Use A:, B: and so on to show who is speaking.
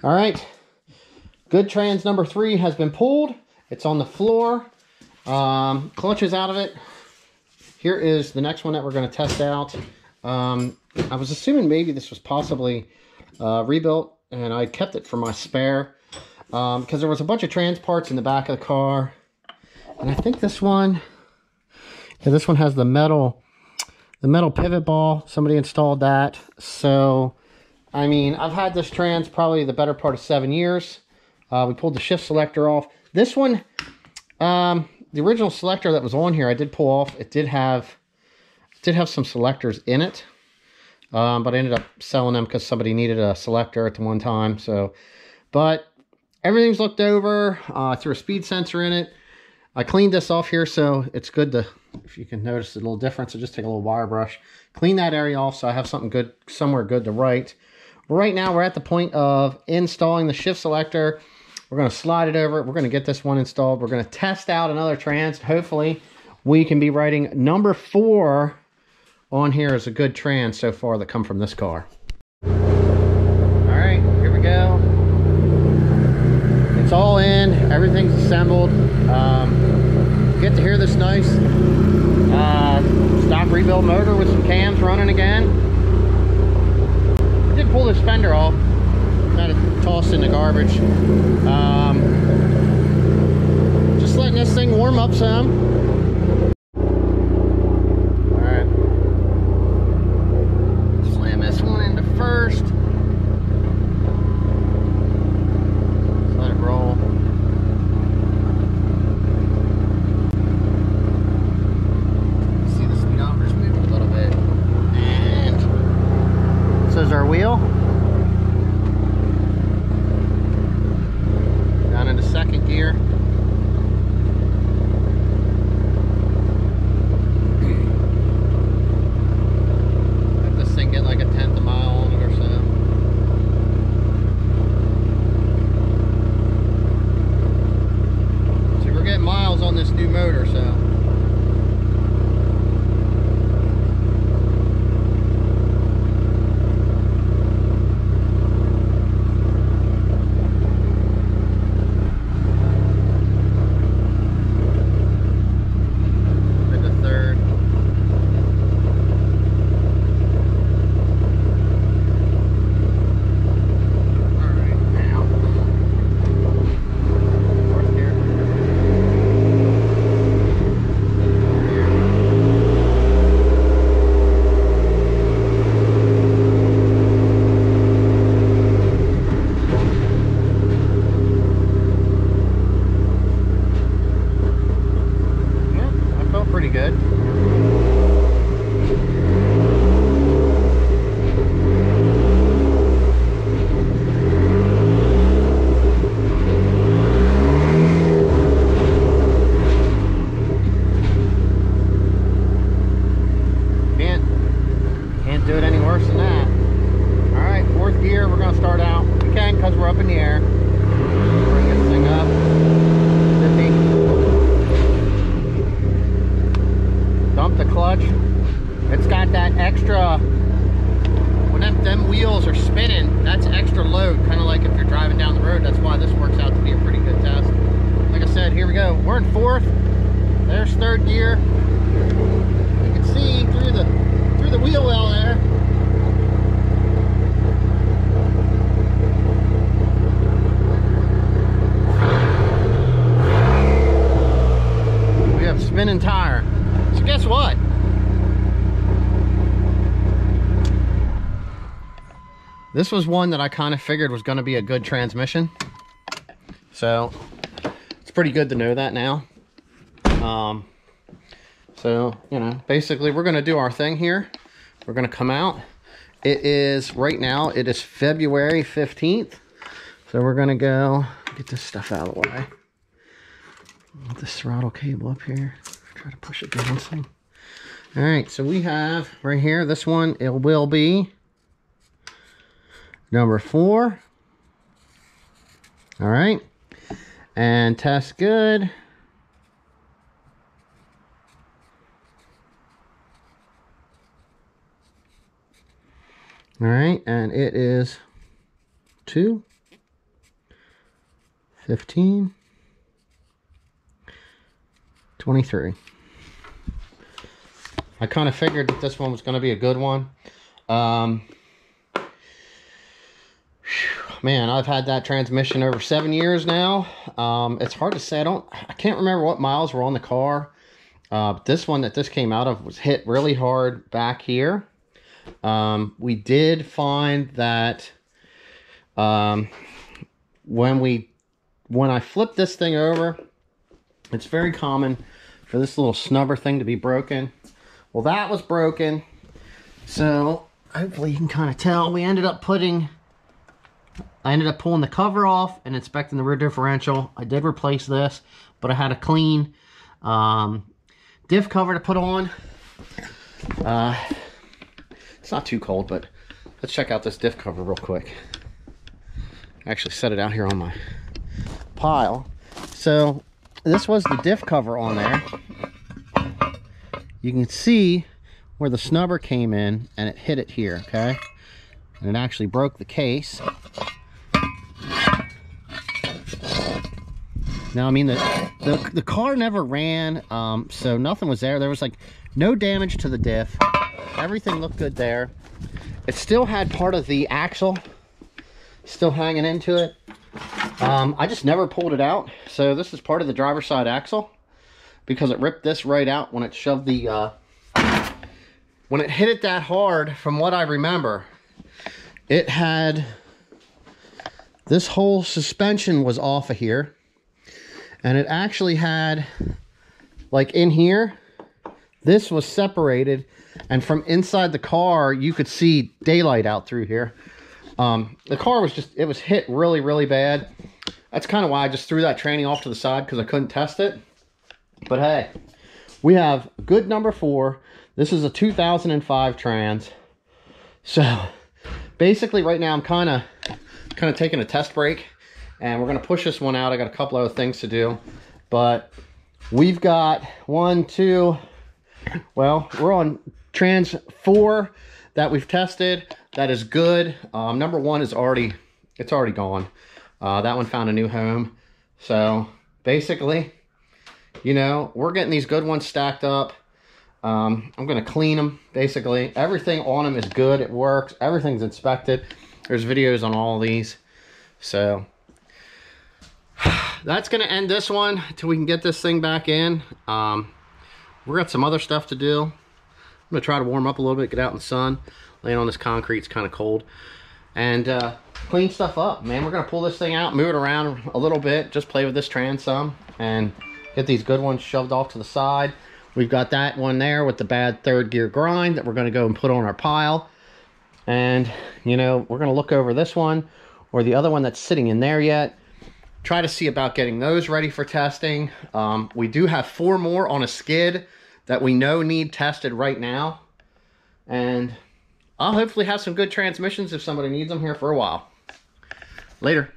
A: All right, good trans number 3 has been pulled. It's on the floor. Clutch is out of it. Here is the next one that we're going to test out. I was assuming maybe this was possibly rebuilt, and I kept it for my spare because there was a bunch of trans parts in the back of the car. And I think this one, yeah, this one has the metal pivot ball. Somebody installed that. So, I mean, I've had this trans probably the better part of 7 years. We pulled the shift selector off. This one, the original selector that was on here, I did pull off. It did have some selectors in it, but I ended up selling them because somebody needed a selector at the one time. So, but everything's looked over. I threw a speed sensor in it. I cleaned this off here, so it's good to, if you can notice a little difference, so just take a little wire brush, clean that area off so I have something good, somewhere good to write. Right now, we're at the point of installing the shift selector. We're going to slide it over. We're going to get this one installed. We're going to test out another trans. Hopefully, we can be writing number 4 on here as a good trans so far that come from this car. All right, here we go. It's all in. Everything's assembled. Get to hear this nice stock rebuild motor with some cams running again. I did pull this fender off. Got it tossed in the garbage. Just letting this thing warm up some. Alright. Slam this one into first. Just let it roll. See the speedometer's moving a little bit. And this is our wheel. Second gear. Let this thing get like a 1/10 of a mile on it or so. See, we're getting miles on this new motor, so. Good. Can't do it any worse than that. All right, 4th gear. We're gonna start out. We can because we're up in the air. Bring this thing up. 50. Dump the clutch. It's got that extra, when them wheels are spinning, that's extra load, kind of like if you're driving down the road. That's why this works out to be a pretty good test. Like I said, here we go. We're in 4th. There's 3rd gear. You can see through the wheel well there. We have spinning tire. So guess what? This was one that I kind of figured was going to be a good transmission. So it's pretty good to know that now. So, you know, basically we're going to do our thing here. We're going to come out. It is, right now, it is February 15th. So we're going to go get this stuff out of the way. Get this throttle cable up here. Try to push it down some. All right, so we have right here, this one, it will be number 4. All right, and test good. All right, and it is 2. 15, 23. I kind of figured that this one was going to be a good one. Man, I've had that transmission over 7 years now. It's hard to say. I can't remember what miles were on the car. This one that this came out of was hit really hard back here. We did find that when I flip this thing over, it's very common for this little snubber thing to be broken. Well, that was broken. So hopefully you can kind of tell. I ended up pulling the cover off and inspecting the rear differential. I did replace this, but I had a clean diff cover to put on. It's not too cold, but let's check out this diff cover real quick. I actually set it out here on my pile. So this was the diff cover on there. You can see where the snubber came in and it hit it here, okay? And it actually broke the case. Now, I mean, the car never ran, so nothing was there. There was like no damage to the diff. Everything looked good there. It still had part of the axle still hanging into it. I just never pulled it out. So this is part of the driver's side axle because it ripped this right out when it shoved the, when it hit it that hard. From what I remember, it had, this whole suspension was off of here. And it actually had, like in here, this was separated. And from inside the car, you could see daylight out through here. The car was just, it was hit really, really bad. That's kind of why I just threw that tranny off to the side, because I couldn't test it. But hey, we have good number 4. This is a 2005 trans. So basically right now I'm kind of taking a test break. And we're going to push this one out. I got a couple other things to do. But we've got 1, 2, well, we're on trans 4 that we've tested. That is good. Number 1 is already gone. That one found a new home. So basically, you know, we're getting these good ones stacked up. I'm going to clean them. Basically, everything on them is good. It works. Everything's inspected. There's videos on all of these. So that's going to end this one until we can get this thing back in. We've got some other stuff to do. I'm going to try to warm up a little bit, get out in the sun. Laying on this concrete, it's kind of cold. And clean stuff up, man. We're going to pull this thing out, move it around a little bit, just play with this trans some, and get these good ones shoved off to the side. We've got that one there with the bad 3rd gear grind that we're going to go and put on our pile. And, you know, we're going to look over this one or the other one that's sitting in there yet. Try to see about getting those ready for testing. We do have 4 more on a skid that we know need tested right now. And I'll hopefully have some good transmissions if somebody needs them here for a while. Later.